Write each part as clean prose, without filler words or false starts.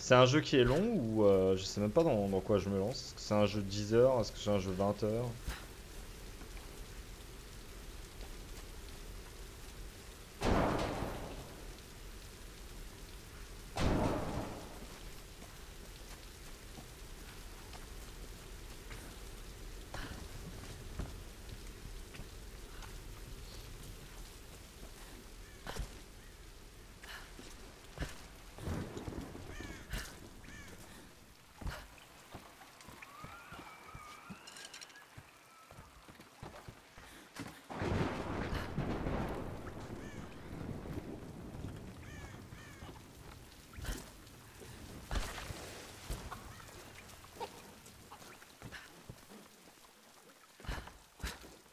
C'est un jeu qui est long ou je sais même pas dans quoi je me lance. Est-ce que c'est un jeu de 10 heures? Est-ce que c'est un jeu de 20 heures?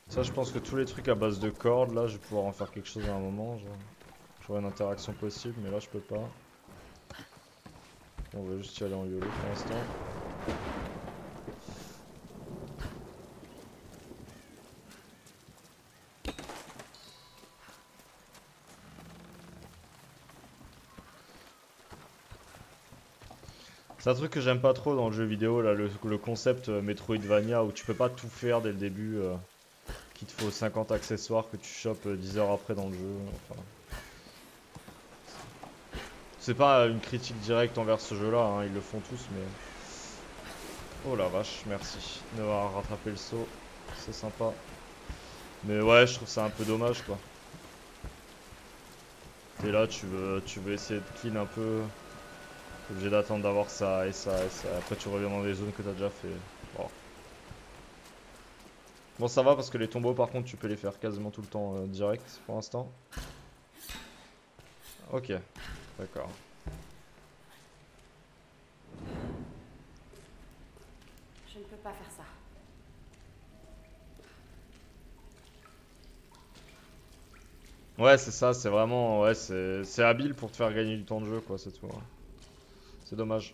Ça, je pense que tous les trucs à base de cordes, là, je vais pouvoir en faire quelque chose à un moment. Genre, j'aurai une interaction possible, mais là, je peux pas. On va juste y aller en YOLO pour l'instant. C'est un truc que j'aime pas trop dans le jeu vidéo, là, le concept Metroidvania où tu peux pas tout faire dès le début, qu'il te faut 50 accessoires que tu chopes 10 heures après dans le jeu. Enfin, c'est pas une critique directe envers ce jeu-là, hein, ils le font tous, mais... Oh la vache, merci de m'avoir rattrapé le saut, c'est sympa. Mais ouais, je trouve ça un peu dommage, quoi. T'es là, tu veux essayer de clean un peu, t'es obligé d'attendre d'avoir ça et ça et ça. Après, tu reviens dans des zones que t'as déjà fait. Bon. Bon, ça va parce que les tombeaux, par contre, tu peux les faire quasiment tout le temps direct pour l'instant. Ok, d'accord. Je ne peux pas faire ça. Ouais, c'est ça, c'est vraiment. Ouais, c'est habile pour te faire gagner du temps de jeu, quoi, c'est tout, hein. C'est dommage.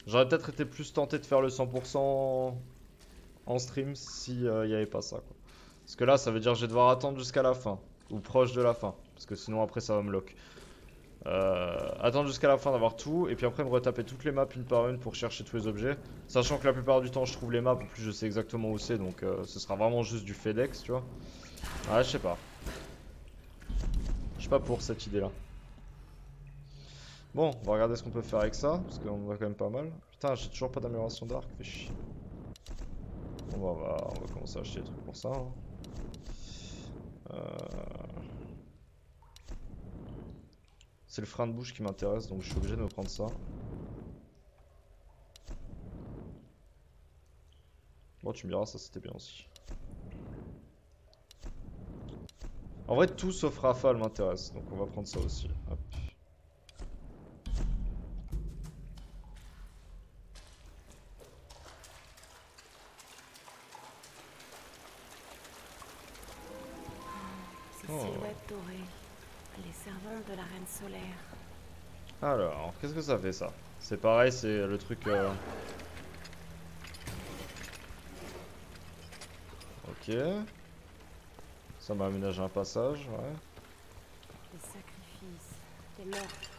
J'aurais peut-être été plus tenté de faire le 100% en stream si y avait pas ça, quoi. Parce que là, ça veut dire que je vais devoir attendre jusqu'à la fin, ou proche de la fin, parce que sinon après ça va me lock. Attendre jusqu'à la fin d'avoir tout, et puis après me retaper toutes les maps une par une pour chercher tous les objets. Sachant que la plupart du temps je trouve les maps, en plus je sais exactement où c'est, donc ce sera vraiment juste du FedEx, tu vois. Ah, je sais pas. Je suis pas pour cette idée-là. Bon, on va regarder ce qu'on peut faire avec ça, parce qu'on va quand même pas mal. Putain, j'ai toujours pas d'amélioration d'arc, fait chier. Bon, bah, on va commencer à acheter des trucs pour ça, hein. C'est le frein de bouche qui m'intéresse, donc je suis obligé de me prendre ça. Bon, tu me diras, ça c'était bien aussi. En vrai, tout sauf Rafale m'intéresse, donc on va prendre ça aussi. Hop. Ces Oh. silhouettes dorées, les servantes de la reine solaire. Alors, qu'est-ce que ça fait ça? C'est pareil, c'est le truc... Ok. Ça m'a aménagé un passage, ouais. Des sacrifices, des meurtres.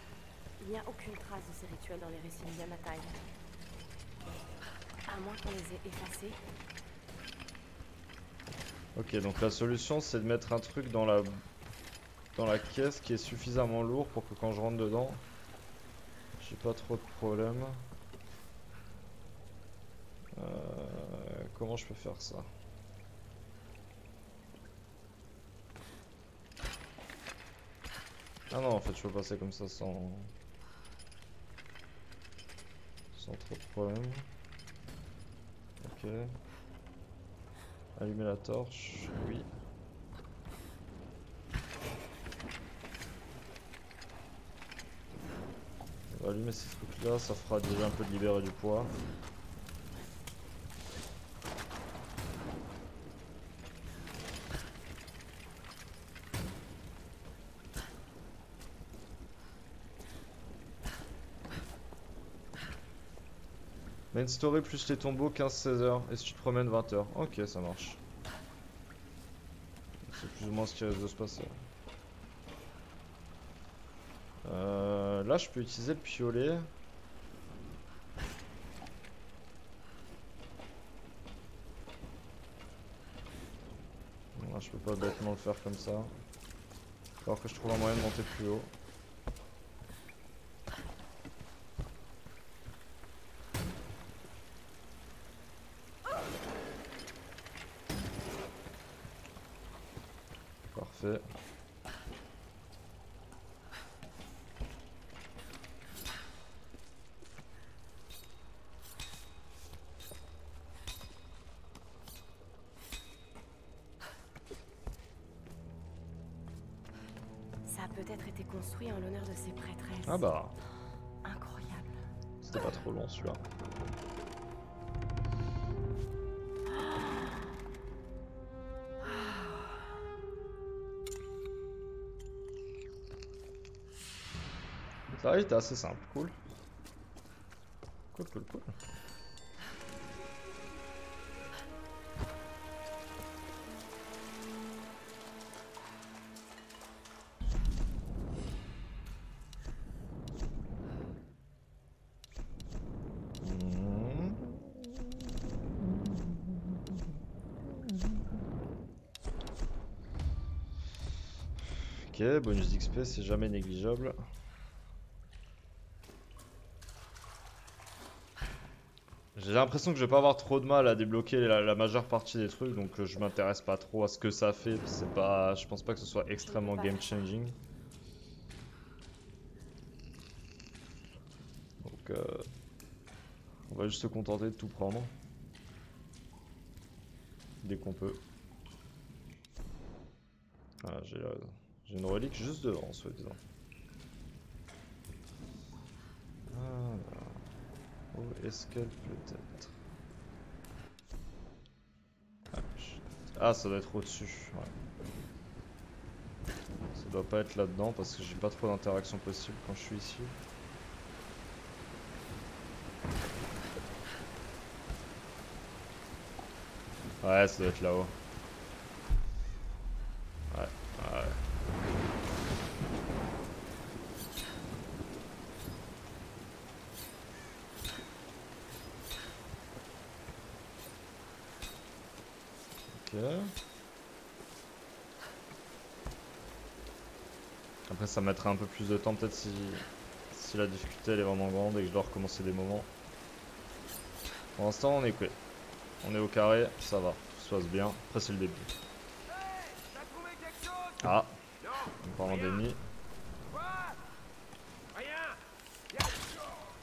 Il n'y a aucune trace de ces rituels dans les récits de Yamatai. À moins qu'on les ait effacés. Ok, donc la solution c'est de mettre un truc dans la caisse qui est suffisamment lourd pour que quand je rentre dedans, j'ai pas trop de problèmes. Comment je peux faire ça? Ah non, en fait je peux passer comme ça sans trop de problèmes. Ok. Allumer la torche, oui. On va allumer ces trucs là, ça fera déjà un peu de libérer du poids. Main story plus les tombeaux 15-16 heures et si tu te promènes 20 heures. Ok, ça marche. C'est plus ou moins ce qui risque de se passer. Là je peux utiliser le piolet. peux pas bêtement le faire comme ça. Alors que je trouve un moyen de monter plus haut. Parfait. Ça a peut-être été construit en l'honneur de ses prêtresses. Ah bah, Incroyable. c'était pas trop long celui-là. Ça, il était assez simple, cool. Cool, cool, cool. Ok, bonus d'XP, c'est jamais négligeable. J'ai l'impression que je vais pas avoir trop de mal à débloquer la majeure partie des trucs, donc je m'intéresse pas trop à ce que ça fait. C'est pas, je pense pas que ce soit extrêmement game changing. Donc on va juste se contenter de tout prendre dès qu'on peut. Voilà, j'ai une relique juste devant, soi-disant. Ou est-ce qu'elle peut-être... Ah, ça doit être au-dessus, ouais. Ça doit pas être là-dedans parce que j'ai pas trop d'interaction possible quand je suis ici. Ouais, ça doit être là-haut. Ouais, ouais. Ok. Après ça mettra un peu plus de temps peut-être si la difficulté elle est vraiment grande et que je dois recommencer des moments. Pour l'instant on est ok. On est au carré, ça va, tout se passe bien. Après c'est le début. Ah, en parlant d'ennemis.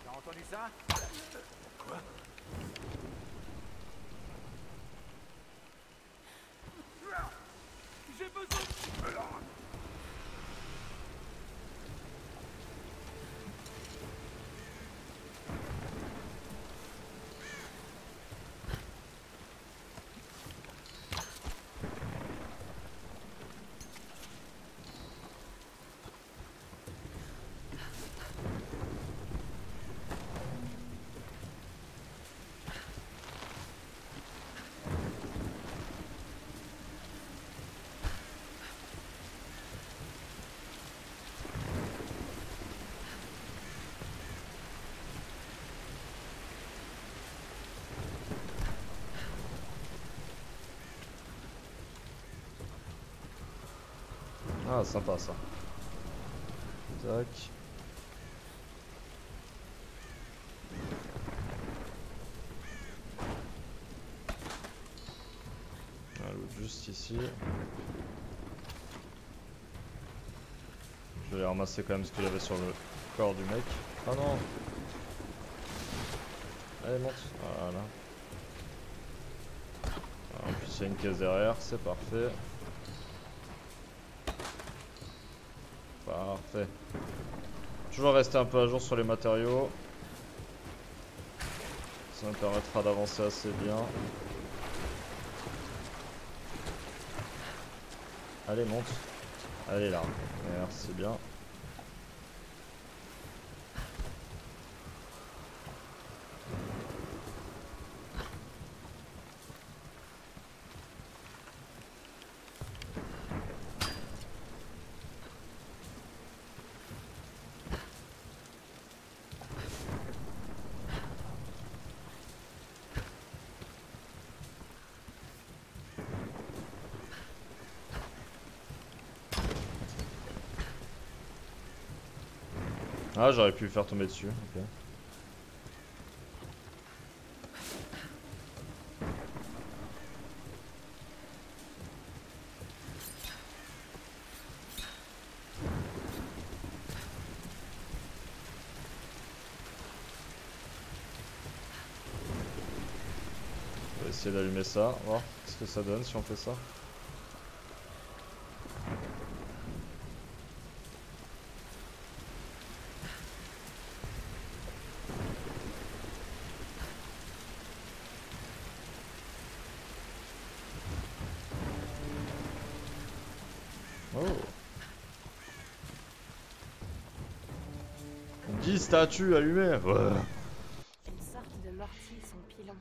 T'as entendu ça? Quoi? J'ai besoin de... Ah, sympa ça. Tac. Ah, l'autre juste ici. Je vais aller ramasser quand même ce qu'il y avait sur le corps du mec. Ah non! Allez, monte. Voilà. En plus, il y a une caisse derrière, c'est parfait. Parfait. Toujours rester un peu à jour sur les matériaux. Ça me permettra d'avancer assez bien. Allez, monte. Allez là. Merci bien. Ah, j'aurais pu le faire tomber dessus. Ok. On va essayer d'allumer ça, voir ce que ça donne si on fait ça. Oh. 10 statues allumées. Ouais. Une sorte de mortier sans pilon.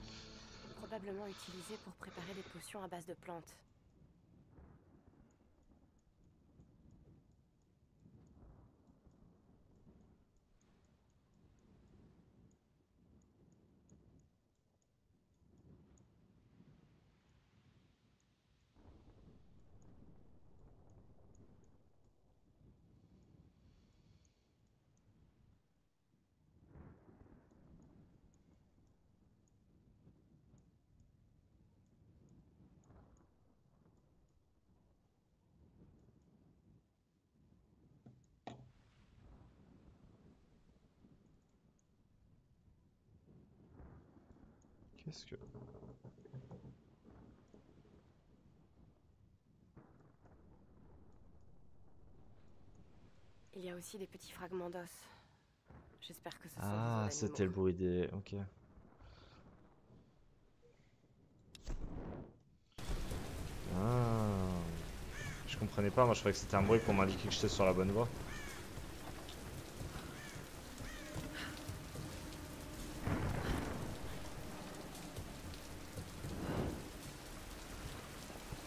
Probablement utilisé pour préparer des potions à base de plantes. Qu'est-ce que... Il y a aussi des petits fragments d'os. J'espère que ce sont des os Ah, d'animaux. c'était le bruit des... Ok. Ah. Je comprenais pas, moi je croyais que c'était un bruit pour m'indiquer que j'étais sur la bonne voie.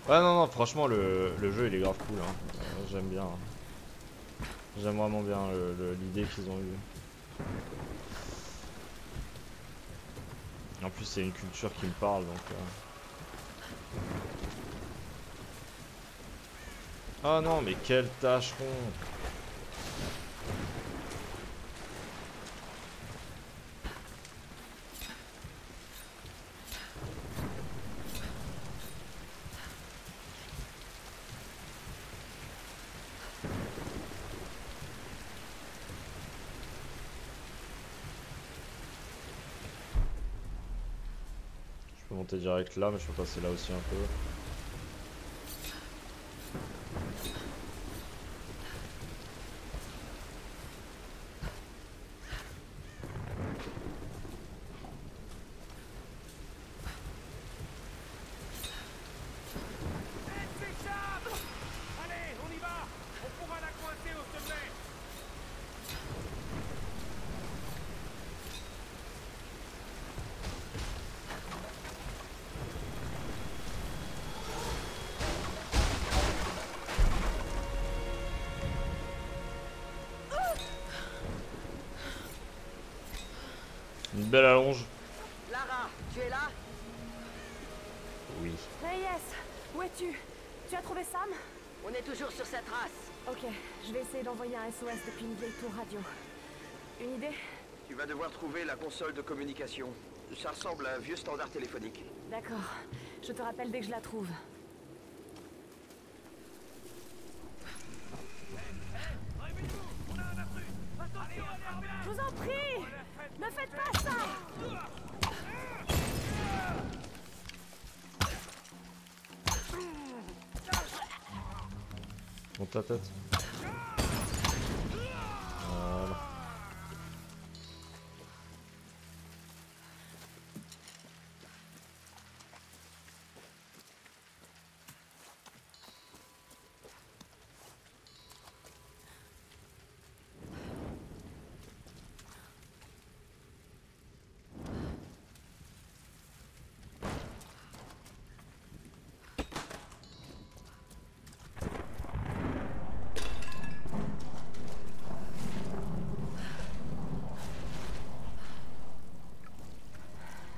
Ouais, non, non, franchement, le jeu il est grave cool. Hein. J'aime bien. J'aime vraiment bien l'idée qu'ils ont eue. En plus, c'est une culture qui me parle donc. Ah non, mais quel tâcheron! Je peux monter direct là, mais je peux passer là aussi un peu. Allez, on y va. On pourra la coincer au sommet. Une belle allonge. Lara, tu es là? Oui. Reyes, où es-tu? Tu as trouvé Sam? On est toujours sur sa trace. Ok, je vais essayer d'envoyer un SOS depuis une vieille tour radio. Une idée? Tu vas devoir trouver la console de communication. Ça ressemble à un vieux standard téléphonique. D'accord, je te rappelle dès que je la trouve. Je vous en prie! Ne faites pas ça! Monte ta tête. Voilà.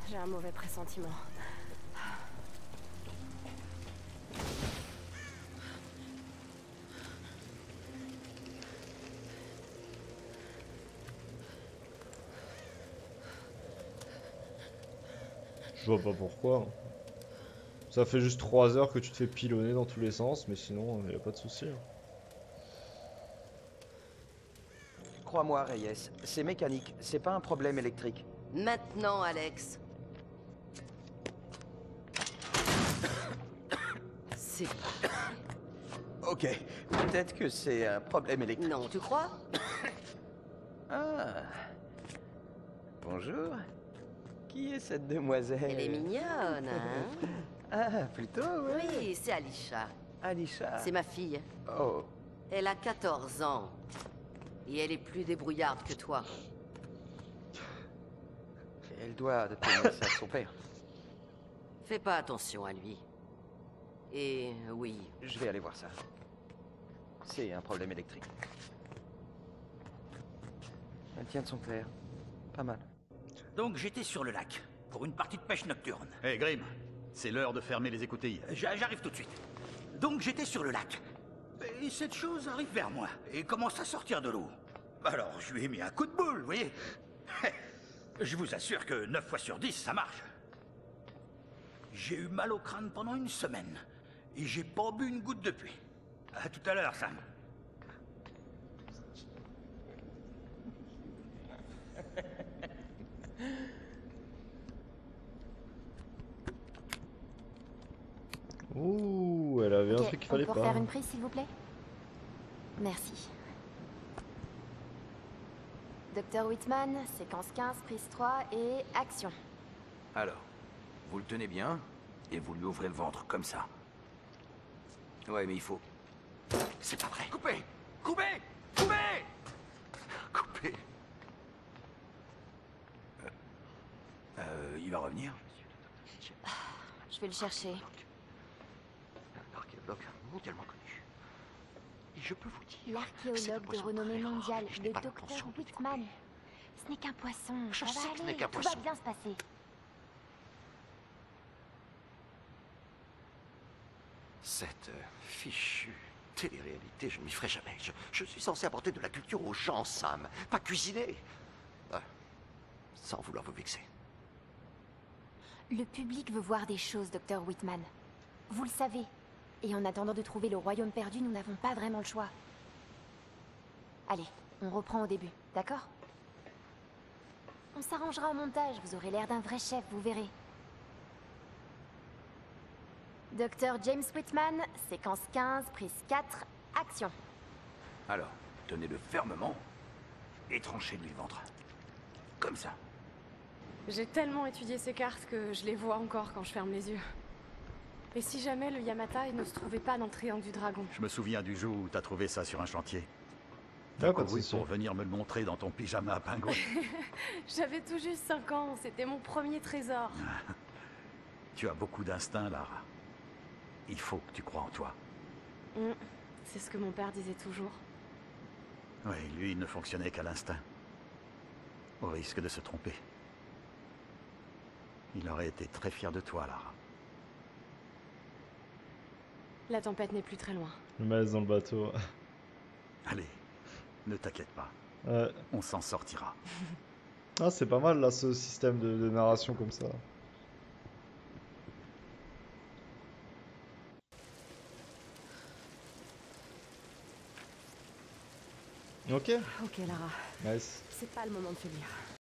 J'ai un mauvais pressentiment. Je vois pas pourquoi. Ça fait juste 3 heures que tu te fais pilonner dans tous les sens, mais sinon, y a pas de souci. Crois-moi, Reyes, c'est mécanique, c'est pas un problème électrique. Maintenant, Alex. C'est... Ok, peut-être que c'est un problème électrique. Non, tu crois? Ah. Bonjour. Qui est cette demoiselle? Elle est mignonne, hein? Ah, plutôt, oui. Oui, c'est Alisha. Alisha. C'est ma fille. Oh, Elle a 14 ans. Et elle est plus débrouillarde que toi. elle doit tenir ça de son père. Fais pas attention à lui. Et oui, Je vais aller voir ça. C'est un problème électrique. Elle tient de son père. Pas mal. Donc j'étais sur le lac, pour une partie de pêche nocturne. Hé Grim, c'est l'heure de fermer les écoutilles. J'arrive tout de suite. Donc j'étais sur le lac. Et cette chose arrive vers moi, et commence à sortir de l'eau. Alors je lui ai mis un coup de boule, vous voyez. Je vous assure que 9 fois sur 10, ça marche. J'ai eu mal au crâne pendant une semaine, et j'ai pas bu une goutte depuis. À tout à l'heure, Sam. Ouh, elle avait un Ok, truc qu'il on fallait peut pas. refaire une prise, s'il vous plaît? Merci. Docteur Whitman, séquence 15, prise 3 et action. Alors, vous le tenez bien, et vous lui ouvrez le ventre, comme ça. Ouais, mais il faut... C'est pas vrai. Coupez! Coupez! Coupez! Coupez! Il va revenir? Je vais le chercher. Un archéologue mondialement connu. Et je peux vous dire... c'est un L'archéologue de poisson renommée très rare, mondiale, et je n'ai le pas docteur l'intention de le Whitman. couper. Ce n'est qu'un poisson, Je ça sais va que ce aller, n'est qu'un tout va poisson. bien se passer. Cette fichue télé-réalité, je ne m'y ferai jamais. Je suis censé apporter de la culture aux gens, Sam. Pas cuisiner. Sans vouloir vous vexer. Le public veut voir des choses, Docteur Whitman. Vous le savez. Et en attendant de trouver le royaume perdu, nous n'avons pas vraiment le choix. Allez, on reprend au début, d'accord? On s'arrangera au montage, vous aurez l'air d'un vrai chef, vous verrez. Docteur James Whitman, séquence 15, prise 4, action. Alors, tenez-le fermement et tranchez-lui le ventre. Comme ça. J'ai tellement étudié ces cartes que je les vois encore quand je ferme les yeux. Et si jamais le Yamatai ne se trouvait pas dans le triangle du dragon? Je me souviens du jour où t'as trouvé ça sur un chantier. Ah, T'as pas de couru souci. pour venir me le montrer dans ton pyjama à pingouin. J'avais tout juste 5 ans, c'était mon premier trésor. Tu as beaucoup d'instinct, Lara. Il faut que tu crois en toi. C'est ce que mon père disait toujours. Oui, lui, il ne fonctionnait qu'à l'instinct. Au risque de se tromper. Il aurait été très fier de toi, Lara. La tempête n'est plus très loin. Le malaise dans le bateau. Allez, ne t'inquiète pas. Ouais. On s'en sortira. Ah, c'est pas mal là ce système de narration comme ça. Ok, Ok, Lara. nice. C'est pas le moment de faiblir.